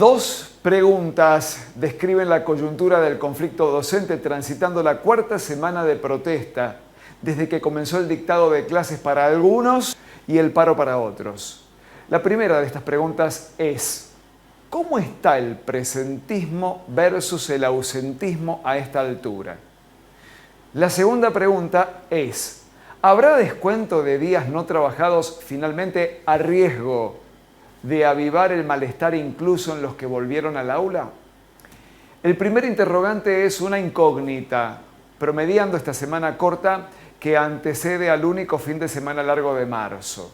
Dos preguntas describen la coyuntura del conflicto docente transitando la cuarta semana de protesta, desde que comenzó el dictado de clases para algunos y el paro para otros. La primera de estas preguntas es: ¿cómo está el presentismo versus el ausentismo a esta altura? La segunda pregunta es: ¿habrá descuento de días no trabajados finalmente a riesgo de avivar el malestar incluso en los que volvieron al aula? El primer interrogante es una incógnita, promediando esta semana corta que antecede al único fin de semana largo de marzo.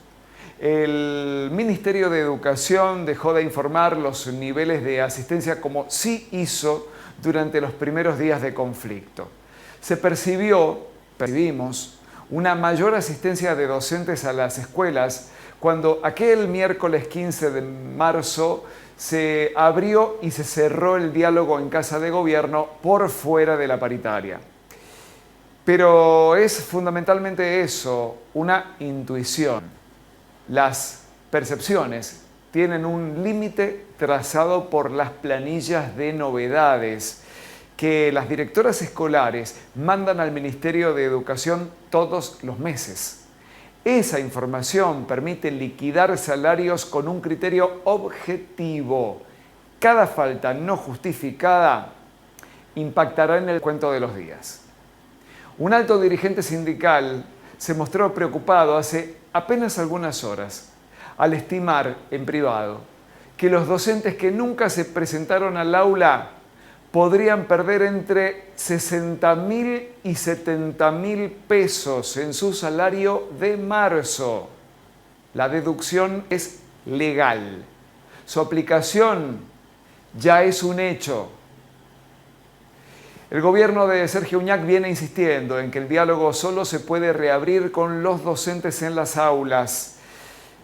El Ministerio de Educación dejó de informar los niveles de asistencia como sí hizo durante los primeros días de conflicto. Percibimos una mayor asistencia de docentes a las escuelas cuando aquel miércoles 15 de marzo se abrió y se cerró el diálogo en Casa de Gobierno por fuera de la paritaria. Pero es fundamentalmente eso, una intuición. Las percepciones tienen un límite trazado por las planillas de novedades que las directoras escolares mandan al Ministerio de Educación todos los meses. Esa información permite liquidar salarios con un criterio objetivo. Cada falta no justificada impactará en el cuento de los días. Un alto dirigente sindical se mostró preocupado hace apenas algunas horas al estimar en privado que los docentes que nunca se presentaron al aula podrían perder entre 60.000 y 70.000 pesos en su salario de marzo. La deducción es legal. Su aplicación ya es un hecho. El gobierno de Sergio Uñac viene insistiendo en que el diálogo solo se puede reabrir con los docentes en las aulas.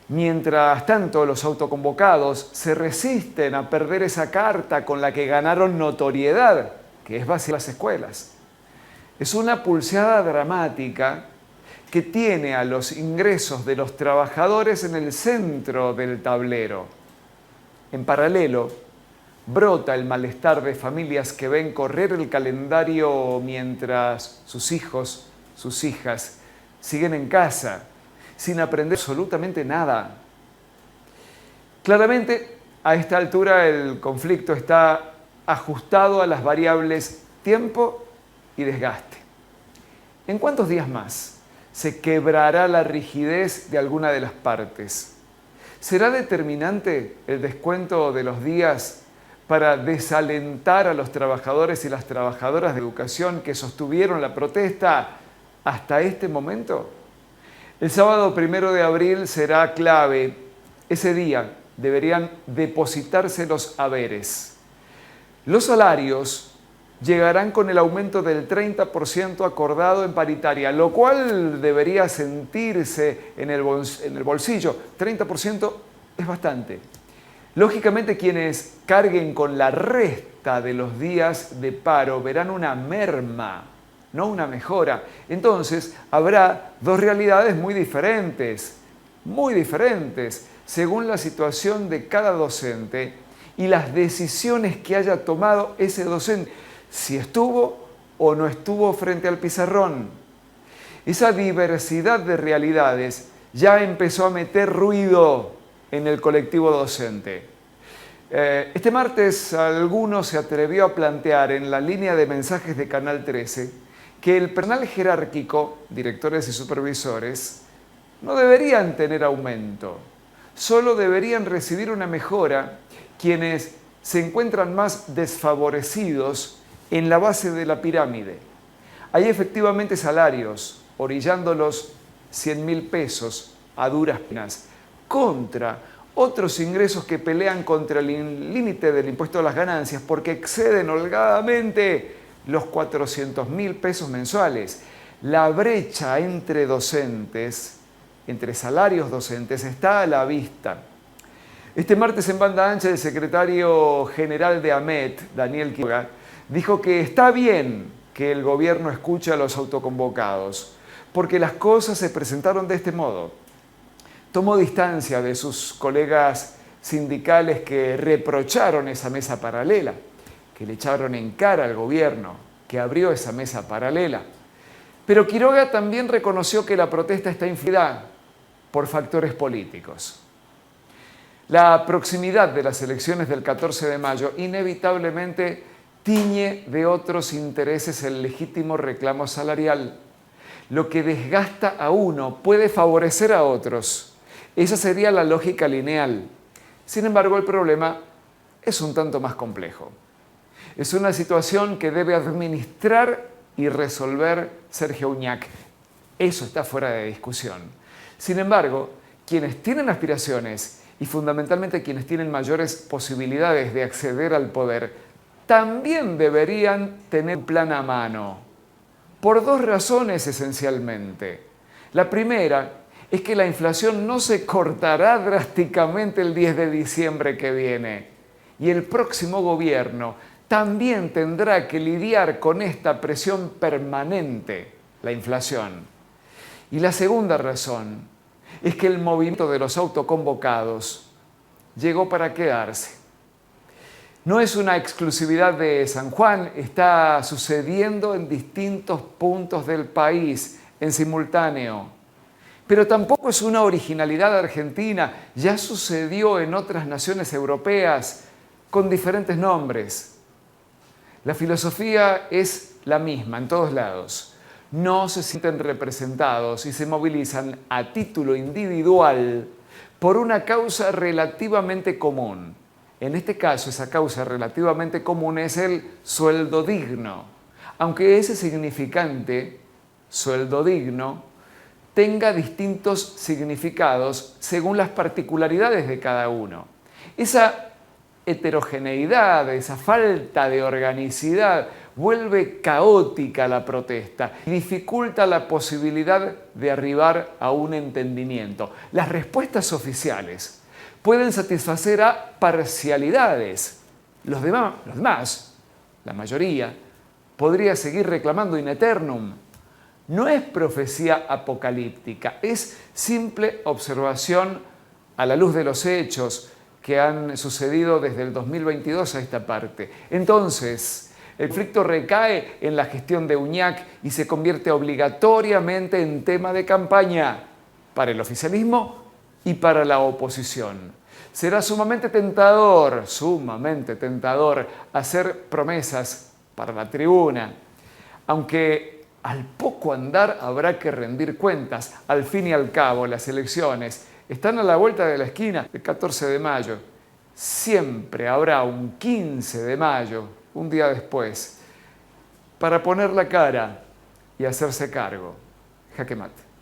Mientras tanto, los autoconvocados se resisten a perder esa carta con la que ganaron notoriedad, que es vaciar las escuelas. Es una pulseada dramática que tiene a los ingresos de los trabajadores en el centro del tablero. En paralelo, brota el malestar de familias que ven correr el calendario mientras sus hijos, sus hijas, siguen en casa, sin aprender absolutamente nada. Claramente, a esta altura el conflicto está ajustado a las variables tiempo y desgaste. ¿En cuántos días más se quebrará la rigidez de alguna de las partes? ¿Será determinante el descuento de los días para desalentar a los trabajadores y las trabajadoras de educación que sostuvieron la protesta hasta este momento? El sábado 1 de abril será clave. Ese día deberían depositarse los haberes. Los salarios llegarán con el aumento del 30% acordado en paritaria, lo cual debería sentirse en el bolsillo. 30% es bastante. Lógicamente, quienes carguen con la resta de los días de paro verán una merma, no una mejora. Entonces, habrá dos realidades muy diferentes, según la situación de cada docente y las decisiones que haya tomado ese docente, si estuvo o no estuvo frente al pizarrón. Esa diversidad de realidades ya empezó a meter ruido en el colectivo docente. Este martes alguno se atrevió a plantear en la línea de mensajes de Canal 13 que el personal jerárquico, directores y supervisores, no deberían tener aumento, solo deberían recibir una mejora quienes se encuentran más desfavorecidos en la base de la pirámide. Hay efectivamente salarios orillando los 100.000 pesos a duras penas contra otros ingresos que pelean contra el límite del impuesto a las ganancias porque exceden holgadamente los 400.000 pesos mensuales. La brecha entre docentes, entre salarios docentes, está a la vista. Este martes en banda ancha el secretario general de AMET, Daniel Quiroga, dijo que está bien que el gobierno escuche a los autoconvocados, porque las cosas se presentaron de este modo. Tomó distancia de sus colegas sindicales que reprocharon esa mesa paralela, que le echaron en cara al gobierno que abrió esa mesa paralela. Pero Quiroga también reconoció que la protesta está influida por factores políticos. La proximidad de las elecciones del 14 de mayo inevitablemente tiñe de otros intereses el legítimo reclamo salarial. Lo que desgasta a uno puede favorecer a otros. Esa sería la lógica lineal. Sin embargo, el problema es un tanto más complejo. Es una situación que debe administrar y resolver Sergio Uñac. Eso está fuera de discusión. Sin embargo, quienes tienen aspiraciones y fundamentalmente quienes tienen mayores posibilidades de acceder al poder, también deberían tener un plan a mano. Por dos razones esencialmente. La primera es que la inflación no se cortará drásticamente el 10 de diciembre que viene. Y el próximo gobierno también tendrá que lidiar con esta presión permanente, la inflación. Y la segunda razón es que el movimiento de los autoconvocados llegó para quedarse. No es una exclusividad de San Juan, está sucediendo en distintos puntos del país en simultáneo. Pero tampoco es una originalidad argentina, ya sucedió en otras naciones europeas con diferentes nombres. La filosofía es la misma en todos lados. No se sienten representados y se movilizan a título individual por una causa relativamente común. En este caso, esa causa relativamente común es el sueldo digno, aunque ese significante, sueldo digno, tenga distintos significados según las particularidades de cada uno. Esa heterogeneidad, esa falta de organicidad vuelve caótica la protesta y dificulta la posibilidad de arribar a un entendimiento. Las respuestas oficiales pueden satisfacer a parcialidades. Los demás, la mayoría, podría seguir reclamando in aeternum. No es profecía apocalíptica, es simple observación a la luz de los hechos que han sucedido desde el 2022 a esta parte. Entonces, el conflicto recae en la gestión de Uñac y se convierte obligatoriamente en tema de campaña para el oficialismo y para la oposición. Será sumamente tentador hacer promesas para la tribuna, aunque al poco andar habrá que rendir cuentas. Al fin y al cabo, las elecciones están a la vuelta de la esquina, el 14 de mayo. Siempre habrá un 15 de mayo, un día después, para poner la cara y hacerse cargo. Jaque mate.